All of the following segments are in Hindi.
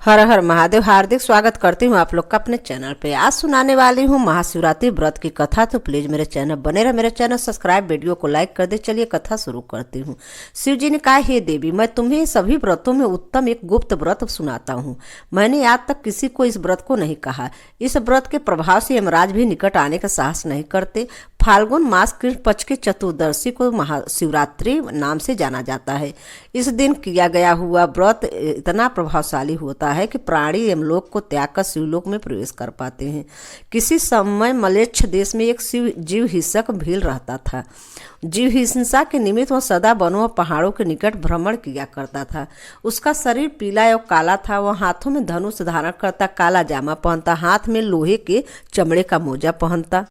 हर हर महादेव। हार्दिक स्वागत करती हूँ आप लोग का अपने चैनल पे। आज सुनाने वाली हूँ महाशिवरात्रि व्रत की कथा। तो प्लीज मेरे चैनल बने रहे, मेरे चैनल सब्सक्राइब, वीडियो को लाइक कर दे। चलिए कथा शुरू करती हूँ। शिव जी ने कहा, हे देवी, मैं तुम्हें सभी व्रतों में उत्तम एक गुप्त व्रत सुनाता हूँ। मैंने आज तक किसी को इस व्रत को नहीं कहा। इस व्रत के प्रभाव से यमराज भी निकट आने का साहस नहीं करते। फाल्गुन मास कृष्ण पक्ष की चतुर्दशी को महाशिवरात्रि नाम से जाना जाता है। इस दिन किया गया हुआ व्रत इतना प्रभावशाली होता है कि प्राणी यमलोक को त्याग कर शिवलोक में प्रवेश कर पाते हैं। किसी समय मलेच्छ देश में एक जीव हिंसक भील रहता था। जीव हिंसा के निमित्त वह सदा वनों और पहाड़ों के निकट भ्रमण किया करता था। उसका शरीर पीला और काला था। वह हाथों में धनुष धारण करता, काला जामा पहनता, हाथ में लोहे के चमड़े का मोजा पहनता,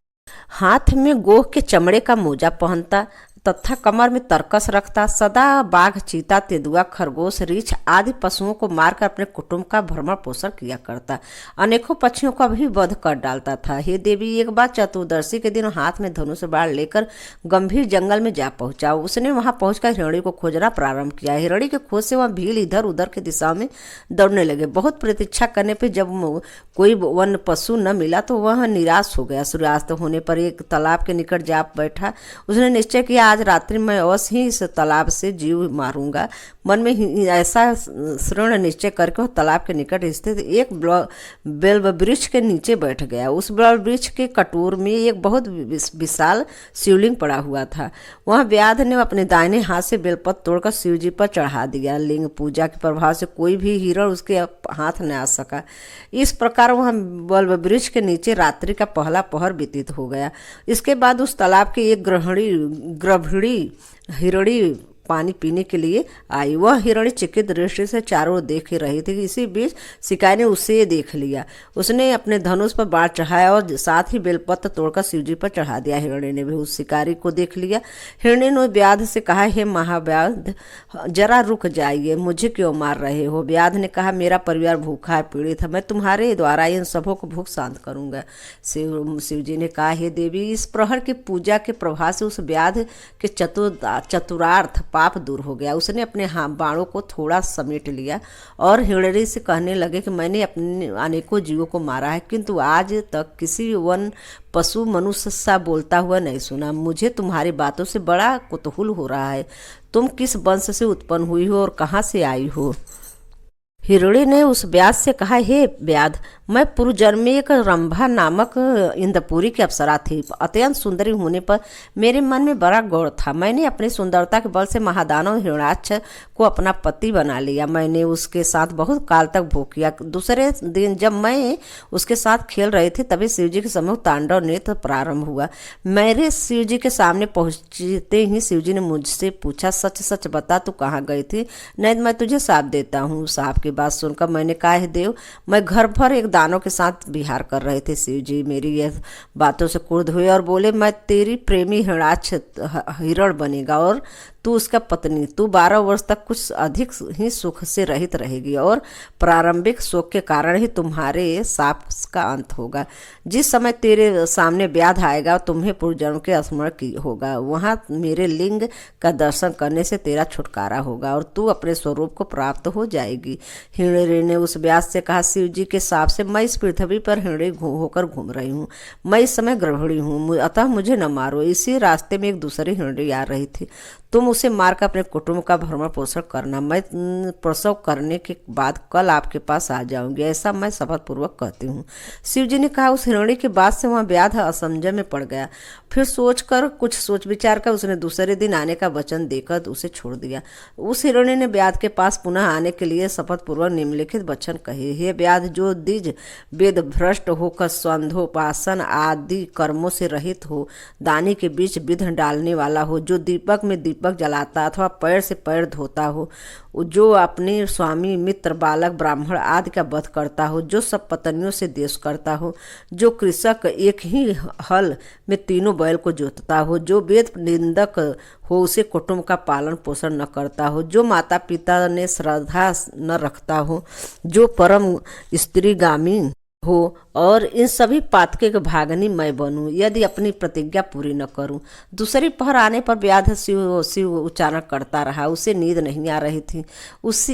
हाथ में गोह के चमड़े का मोजा पहनता तथा कमर में तरकस रखता। सदा बाघ, चीता, तेंदुआ, खरगोश, रीछ आदि पशुओं को मारकर अपने कुटुंब का भरण पोषण किया करता। अनेकों पक्षियों का भी वध कर डालता था। हे देवी, एक बार चतुर्दशी के दिन हाथ में धनुष बाण लेकर गंभीर जंगल में जा पहुंचा। उसने वहां पहुंचकर हिरणी को खोजना प्रारंभ किया। हिरणी के खोज से वह भील इधर उधर की दिशा में दौड़ने लगे। बहुत प्रतीक्षा करने पर जब कोई वन पशु न मिला तो वह निराश हो गया। सूर्यास्त होने पर एक तालाब के निकट जा बैठा। उसने निश्चय किया, आज रात्रि में अवश्य ही इस तालाब से जीव मारूंगा। मन में ऐसा दृढ़ निश्चय करके वह तालाब के निकट स्थित एक बेल वृक्ष के नीचे बैठ गया। उस बेल वृक्ष के कटोर में एक बहुत विशाल शिवलिंग पड़ा हुआ था। वह व्याध ने अपने दाहिने हाथ से बेलपत्र तोड़कर शिव जी पर चढ़ा दिया। लिंग पूजा के प्रभाव से कोई भी हिरण उसके हाथ न आ सका। इस प्रकार वह बेल वृक्ष के नीचे रात्रि का पहला पहर व्यतीत हो गया। इसके बाद उस तालाब की एक गृहिणी हिरणी पानी पीने के लिए आई। वह हिरणी चिकित दृष्टि से चारों ओर देख ही रही थी। इसी बीच शिकारी ने उसे देख लिया। उसने अपने धनुष पर बाण चढ़ाया और साथ ही बेलपत्र तोड़कर शिवजी पर चढ़ा दिया। हिरणी ने भी उस शिकारी को देख लिया। हिरणी ने व्याध से कहा, हे महाव्याध, जरा रुक जाइए, मुझे क्यों मार रहे हो? व्याध ने कहा, मेरा परिवार भूखा है, पीड़ित है, मैं तुम्हारे द्वारा इन सबों को भूख शांत करूंगा। शिवजी ने कहा, हे देवी, इस प्रहर की पूजा के प्रभाव से उस व्याध के चतुरार्थ पाप दूर हो गया। उसने अपने बाणों को थोड़ा समेट लिया और हिरणी से कहने लगे कि मैंने अपने अनेकों जीवों को मारा है, किंतु आज तक किसी वन पशु मनुष्य सा बोलता हुआ नहीं सुना। मुझे तुम्हारी बातों से बड़ा कुतूहल हो रहा है। तुम किस वंश से उत्पन्न हुई हो और कहाँ से आई हो? हिरणी ने उस व्याध से कहा, हे व्याध, मैं पूर्व जन्म में एक रंभा नामक इंद्रपुरी की अप्सरा थी। अत्यंत सुंदरी होने पर मेरे मन में बड़ा गौर था। मैंने अपनी सुंदरता के बल से महादानव हिरण्याक्ष को अपना पति बना लिया। मैंने उसके साथ बहुत काल तक भोग किया। दूसरे दिन जब मैं उसके साथ खेल रहे थे तभी शिवजी के सम्मुख तांडव नृत्य प्रारंभ हुआ। मेरे शिवजी के सामने पहुंचते ही शिवजी ने मुझसे पूछा, सच सच बता, तू कहाँ गई थी? नहीं, मैं तुझे साप देता हूँ। साप की बात सुनकर मैंने कहा, हे देव, मैं घर भर एक दानव के साथ विहार कर रहे थे। शिव जी मेरी यह बातों से क्रुद्ध हुए और बोले, मैं तेरी प्रेमी हिरणाक्ष हिरण बनेगा और तू उसका पत्नी। तू 12 वर्ष तक कुछ अधिक ही सुख से रहित रहेगी और प्रारंभिक शोक के कारण ही तुम्हारे साप का अंत होगा। जिस समय तेरे सामने व्याध आएगा तुम्हें पूर्वजन्म के स्मरण की होगा। वहाँ मेरे लिंग का दर्शन करने से तेरा छुटकारा होगा और तू अपने स्वरूप को प्राप्त हो जाएगी। हिरणी ने उस व्याध से कहा, शिव जी के साप से मैं इस पृथ्वी पर हिरणी होकर घूम रही हूँ। मैं इस समय गृहिणी हूँ, अतः मुझे न मारो। इसी रास्ते में एक दूसरी हिरणी आ रही थी। तुम उसे मारकर अपने कुटुंब का भरण पोषण करना। मैं प्रसव करने के बाद कल आपके पास आ जाऊंगी, ऐसा मैं शपथ पूर्वक कहती हूँ। शिव जी ने कहा। उस हिरणी की बात से वह व्याध असमंजस में पड़ गया। फिर कुछ सोच विचार कर उसने दूसरे दिन आने का वचन देकर उसे छोड़ दिया। उस हिरणी ने व्याध के पास पुनः आने के लिए शपथ पूर्वक निम्नलिखित वचन कहे, हे व्याध, जो द्विज वेद भ्रष्ट होकर संध्योपासन आदि कर्मों से रहित हो, दानी के बीच विघ्न डालने वाला हो, जो दीपक में दीपक जलाता अथवा पैर से पैर धोता हो, जो अपने स्वामी, मित्र, बालक, ब्राह्मण आदि का वध करता हो, जो सब पत्नियों से द्वेष करता हो, जो कृषक एक ही हल में तीनों बैल को जोतता हो, जो वेद निंदक हो, उसे कुटुंब का पालन पोषण न करता हो, जो माता पिता ने श्रद्धा न रखता हो, जो परम स्त्रीगामी हो और इन सभी पातके के भागनी मैं बनूं यदि अपनी प्रतिज्ञा पूरी न करूं। दूसरी पहर आने पर व्याध शिव शिव उच्चारण करता रहा। उसे नींद नहीं आ रही थी।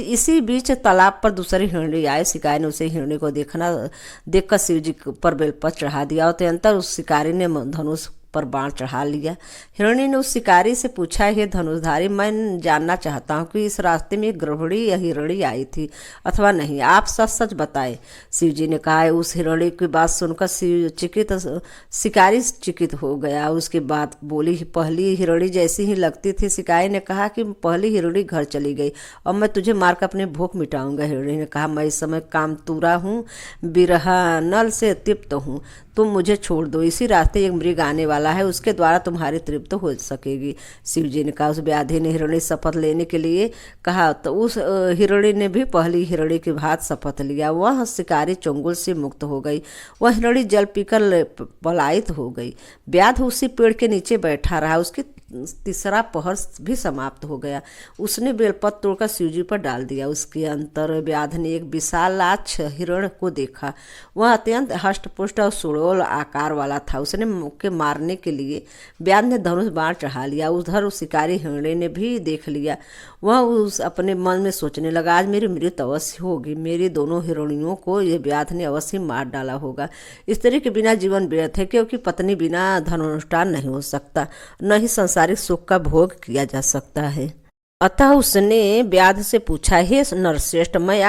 इसी बीच तालाब पर दूसरी हिरणी आए। शिकारी ने उसे हिरणी को देखकर शिव जी पर बेलपत्र चढ़ा दिया और तदनंतर उस शिकारी ने धनुष पर बाण चढ़ा लिया। हिरणी ने उस शिकारी से पूछा, हे धनुषधारी, मैं जानना चाहता हूँ कि इस रास्ते में एक गर्भणी या हिरणी आई थी अथवा नहीं, आप सच सच बताए। शिव जी ने कहा। उस हिरणी की बात सुनकर शिकारी चिकित हो गया। उसके बाद बोली, पहली हिरणी जैसी ही लगती थी। शिकारी ने कहा कि पहली हिरणी घर चली गई और मैं तुझे मारकर अपनी भूख मिटाऊंगा। हिरणी ने कहा, मैं इस समय कामतुरा हूँ, बिरहा नल से तृप्त हूँ, तुम मुझे छोड़ दो। इसी रास्ते एक मृग आने वाला है, उसके द्वारा तुम्हारी तृप्त हो सकेगी। शिव जी ने कहा। उस व्याधि ने हिरणी शपथ लेने के लिए कहा तो उस हिरणी ने भी पहली हिरणी की भांति शपथ लिया। वह शिकारी चंगुल से मुक्त हो गई। वह हिरणी जल पीकर पलायित हो गई। व्याध उसी पेड़ के नीचे बैठा रहा। उसकी तीसरा पहर भी समाप्त हो गया। उसने बेलपत्र तोड़कर शिवजी पर डाल दिया। उसके अंतर व्याध ने एक विशालाक्ष हिरण को देखा। वह अत्यंत हष्टपुष्ट और सुडौल आकार वाला था। उसने के मारने के लिए व्याध ने धनुष बाण चढ़ा लिया। उधर उस शिकारी हिरणे ने भी देख लिया। वह उस अपने मन में सोचने लगा, आज मेरी मृत्यु अवश्य होगी। मेरी दोनों हिरणियों को ये व्याध ने अवश्य मार डाला होगा। स्त्री के बिना जीवन व्यर्थ है, क्योंकि पत्नी बिना धनुष्ठान नहीं हो सकता, न ही सांसारिक सुख का भोग किया जा सकता है। अतः उसने व्याध से पूछा, हे नरश्रेष्ठ, मैं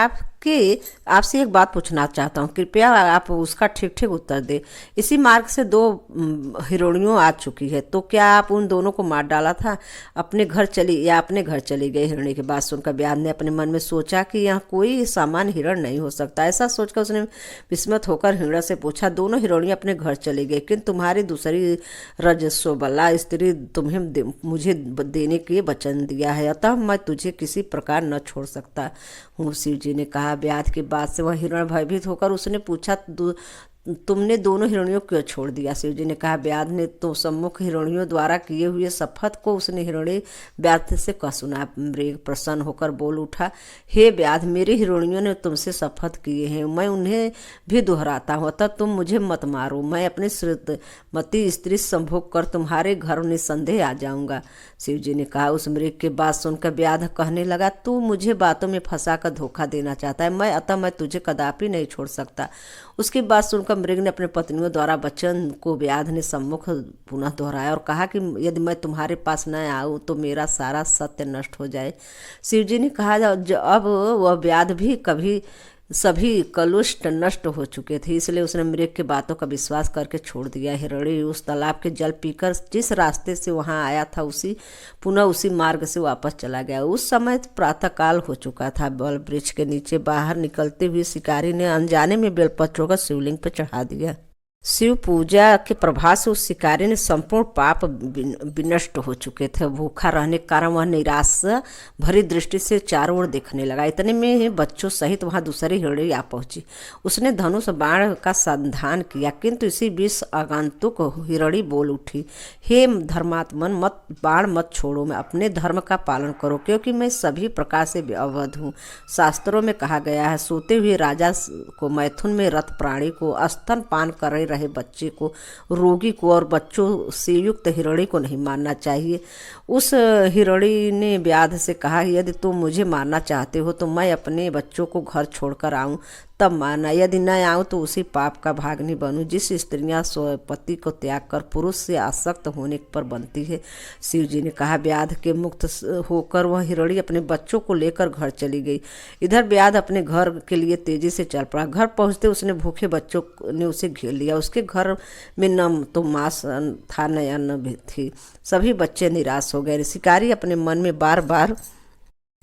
आपसे एक बात पूछना चाहता हूँ, कृपया आप उसका ठीक ठीक उत्तर दे। इसी मार्ग से दो हिरणियों आ चुकी है, तो क्या आप उन दोनों को मार डाला था अपने घर चली गई? हिरणी की बात सुनकर व्याध ने अपने मन में सोचा कि यह कोई सामान्य हिरण नहीं हो सकता। ऐसा सोचकर उसने विस्मित होकर हिरण से पूछा, दोनों हिरणियां अपने घर चली गई, किंतु तुम्हारी दूसरी रजस्वला स्त्री तुम्हें मुझे देने के वचन दिया है, अतः मैं तुझे किसी प्रकार न छोड़ सकता हूँ। शिव जी ने कहा। व्याध की बात से वह हिरण भयभीत होकर उसने पूछा, तुमने दोनों हिरणियों क्यों छोड़ दिया? शिव जी ने कहा। व्याध ने तो सम्मुख हिरणियों द्वारा किए हुए शपथ को उसने हिरणी व्याध से कह सुना। मृग प्रसन्न होकर बोल उठा, हे व्याध, मेरी हिरणियों ने तुमसे शपथ किए हैं, मैं उन्हें भी दोहराता हूँ, अतः तुम मुझे मत मारो। मैं अपनी श्रीमती स्त्री संभोग कर तुम्हारे घर निसंदेह आ जाऊंगा। शिव जी ने कहा। उस मृग की बात सुनकर व्याध कहने लगा, तू मुझे बातों में फंसा कर धोखा देना चाहता है, अतः मैं तुझे कदापि नहीं छोड़ सकता। उसकी बात सुनकर मृग ने अपने पत्नियों द्वारा वचन को व्याध ने सम्मुख पुनः दोहराया और कहा कि यदि मैं तुम्हारे पास न आऊं तो मेरा सारा सत्य नष्ट हो जाए। शिव जी ने कहा, अब वह व्याध भी कभी सभी कलुष्ट नष्ट हो चुके थे, इसलिए उसने मृग की बातों का विश्वास करके छोड़ दिया। हिरणी उस तालाब के जल पीकर जिस रास्ते से वहां आया था पुनः उसी मार्ग से वापस चला गया। उस समय प्रातः काल हो चुका था। बल वृक्ष के नीचे बाहर निकलते हुए शिकारी ने अनजाने में बेलपत्रों का शिवलिंग पर चढ़ा दिया। शिव पूजा के प्रभाव से उस शिकारी ने संपूर्ण पाप विनष्ट हो चुके थे। भूखा रहने के कारण वह निराश भरी दृष्टि से चारों ओर देखने लगा। इतने में बच्चों सहित वहां दूसरी हिरणी आ पहुंची। उसने धनुष बाण का संधान किया, किंतु इसी बीच आगंतुक हिरणी बोल उठी, हे धर्मात्मन, बाण मत छोड़ो, मैं अपने धर्म का पालन करो, क्योंकि मैं सभी प्रकार से अवध हूँ। शास्त्रों में कहा गया है, सोते हुए राजा को, मैथुन में रथ प्राणी को, स्तन पान कर रहे बच्चे को, रोगी को और बच्चों से युक्त हिरणी को नहीं मारना चाहिए। उस हिरणी ने व्याध से कहा, यदि तुम मुझे मारना चाहते हो तो मैं अपने बच्चों को घर छोड़कर आऊं तब मारना, यदि न आऊं तो उसी पाप का भागनी बनूं जिस स्त्रियां स्वपति को त्याग कर पुरुष से आसक्त होने पर बनती है। शिव जी ने कहा। व्याध के मुक्त होकर वह हिरणी अपने बच्चों को लेकर घर चली गई। इधर व्याध अपने घर के लिए तेजी से चल पड़ा। घर पहुंचते उसने भूखे बच्चों ने उसे घेर लिया। उसके घर में न तो मांस था न अन्न भी थी। सभी बच्चे निराश हो गए। शिकारी अपने मन में बार बार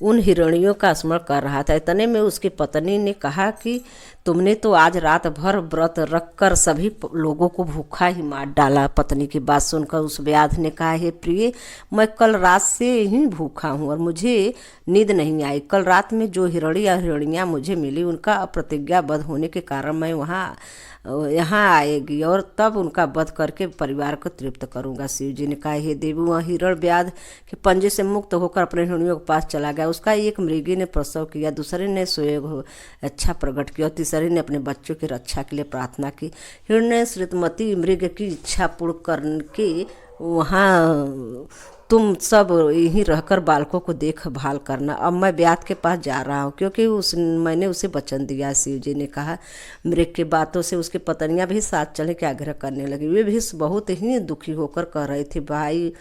उन हिरणियों का स्मरण कर रहा था। इतने में उसकी पत्नी ने कहा कि तुमने तो आज रात भर व्रत रखकर सभी लोगों को भूखा ही मार डाला। पत्नी की बात सुनकर उस व्याध ने कहा, हे प्रिय, मैं कल रात से ही भूखा हूँ और मुझे नींद नहीं आई। कल रात में जो हिरणी या हिरणियाँ मुझे मिली उनका अप्रतिज्ञाबद्ध होने के कारण मैं यहाँ आएगी और तब उनका वध करके परिवार को तृप्त करूंगा। शिव जी ने कहा, हे देवी, वह हिरण व्याध के पंजे से मुक्त होकर अपने हिरणियों के पास चला गया। उसका एक मृगी ने प्रसव किया, दूसरे ने स्वयं अच्छा प्रकट किया और तीसरे केसरी ने अपने बच्चों की रक्षा के लिए प्रार्थना की। हिरण ने श्रीमती मृग की इच्छा पूर्ण करके वहाँ तुम सब यहीं रहकर बालकों को देखभाल करना। अब मैं ब्यात के पास जा रहा हूँ, क्योंकि मैंने उसे वचन दिया। शिव जी ने कहा। मृग की बातों से उसकी पत्नियां भी साथ चलने के आग्रह करने लगी। वे भी बहुत ही दुखी होकर कह रही थी, भाई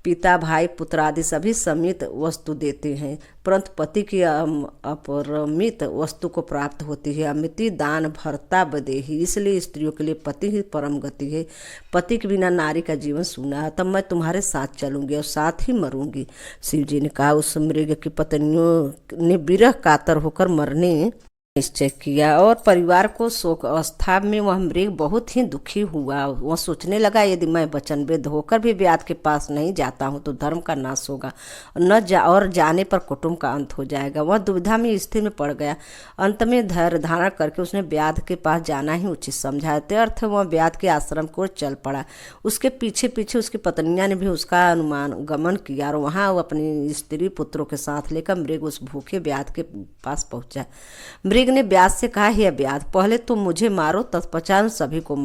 पिता भाई पुत्र आदि सभी समित वस्तु देते हैं, परंतु पति की अपरिमित वस्तु को प्राप्त होती है। अमिति दान भरता बदेही, इसलिए स्त्रियों के लिए पति ही परम गति है। पति के बिना नारी का जीवन सूना है। तब मैं तुम्हारे साथ चलूंगी और साथ ही मरूंगी। शिव जी ने कहा। उस मृग की पत्नियों ने विरह कातर होकर मरने निश्चय किया और परिवार को शोक अवस्था में वह मृग बहुत ही दुखी हुआ। वह सोचने लगा, यदि मैं वचनबद्ध होकर भी ब्यात के पास नहीं जाता हूँ तो धर्म का नाश होगा और जाने पर कुटुंब का अंत हो जाएगा। वह दुविधा में स्थिति में पड़ गया। अंत में धैर्य धारण करके उसने ब्यात के पास जाना ही उचित समझा। अर्थ वह ब्यात के आश्रम को चल पड़ा। उसके पीछे पीछे उसकी पत्नियां ने भी उसका अनुमान गमन किया और वहाँ वो अपनी स्त्री पुत्रों के साथ लेकर मृग उस भूखे ब्यात के पास पहुंचा। मृग ने व्यास से कहा, हे व्यास, पहले तुम मुझे मारो, तत्पश्चात सभी को।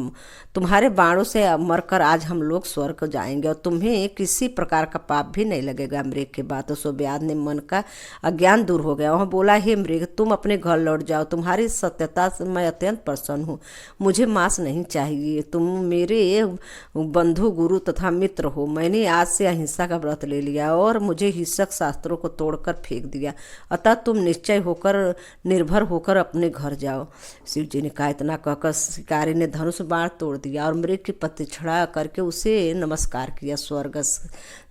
तुम्हारे बाणों से मरकर आज हम लोग स्वर्ग जाएंगे और तुम्हें किसी प्रकार का पाप भी नहीं लगेगा। मृग की बातों से व्यास ने मन का अज्ञान दूर हो गया। वह बोला, हे मृग, तुम अपने घर लौट जाओ। तुम्हारी सत्यता से मैं अत्यंत प्रसन्न हूँ। मुझे मांस नहीं चाहिए। तुम मेरे बंधु गुरु तथा मित्र हो। मैंने आज से अहिंसा का व्रत ले लिया और मुझे हिंसक शास्त्रों को तोड़कर फेंक दिया। अतः तुम निश्चय होकर निर्भर होकर अपने घर जाओ। शिव जी ने कहा। इतना कहकर शिकारी ने धनुष बाण तोड़ दिया और मृग की प्रतिष्ठा करके उसे नमस्कार किया। स्वर्ग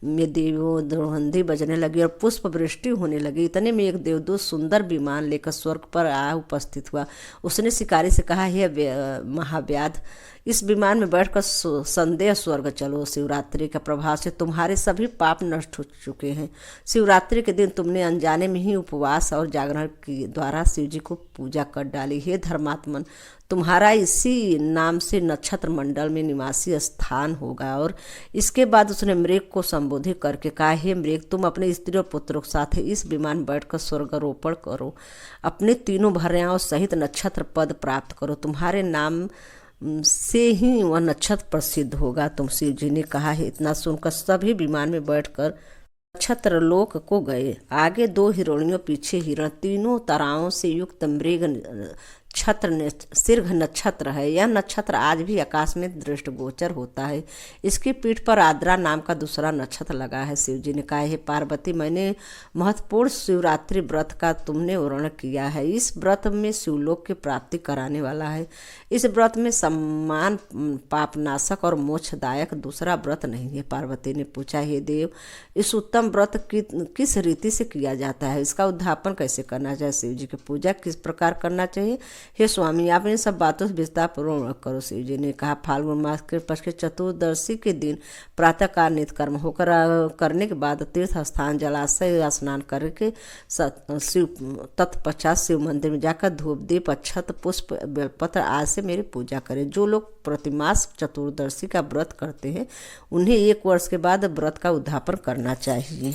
में देवों द्रोहंधी बजने लगी और पुष्प वृष्टि होने लगी। इतने में एक देवदूत सुंदर विमान लेकर स्वर्ग पर आ उपस्थित हुआ। उसने शिकारी से कहा, हे महाव्याध, इस विमान में बैठकर संदेह स्वर्ग चलो। शिवरात्रि के प्रभाव से तुम्हारे सभी पाप नष्ट हो चुके हैं। शिवरात्रि के दिन तुमने अनजाने में ही उपवास और जागरण के द्वारा शिव जी को पूजा कर डाली। हे धर्मात्मन, तुम्हारा इसी नाम से नक्षत्र मंडल में निवासी स्थान होगा। और इसके बाद उसने मृग को संबोधित करके कहा, हे मृग, तुम अपने स्त्री और पुत्रों के साथ इस विमान बैठकर स्वर्गारोपण करो। अपने तीनों भार्याओं सहित नक्षत्र पद प्राप्त करो। तुम्हारे नाम से ही वह नक्षत्र प्रसिद्ध होगा। तुम शिव जी ने कहा है। इतना सुनकर सभी विमान में बैठकर नक्षत्र लोक को गए। आगे 2 हिरणियों, पीछे हिरण। तीनों ताराओं से युक्त मृग छत्र सिर्घ नक्षत्र है। यह नक्षत्र आज भी आकाश में दृष्टिगोचर होता है। इसकी पीठ पर आद्रा नाम का दूसरा नक्षत्र लगा है। शिव जी ने कहा, हे पार्वती, मैंने महत्वपूर्ण शिवरात्रि व्रत का तुमने वर्णन किया है। इस व्रत में शिवलोक की प्राप्ति कराने वाला है। इस व्रत में सम्मान पापनाशक और मोक्षदायक दूसरा व्रत नहीं है। पार्वती ने पूछा, हे देव, इस उत्तम व्रत किस रीति से किया जाता है? इसका उद्यापन कैसे करना चाहिए? शिव जी की पूजा किस प्रकार करना चाहिए? हे स्वामी, आप इन सब बातों से विस्तार पूर्वक करो। शिव जी ने कहा, फाल्गुन मास के पक्ष के चतुर्दशी के दिन प्रातःकाल नित्य कर्म होकर करने के बाद तीर्थ स्थान जलाशय स्नान करके तत्पश्चात शिव मंदिर में जाकर धूप दीप अक्षत पुष्प बेलपत्र आदि से मेरी पूजा करें। जो लोग प्रतिमास चतुर्दशी का व्रत करते हैं उन्हें 1 वर्ष के बाद व्रत का उद्यापन करना चाहिए।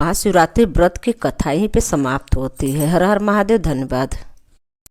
महाशिवरात्रि व्रत की कथा यहीं पे समाप्त होती है। हर हर महादेव। धन्यवाद।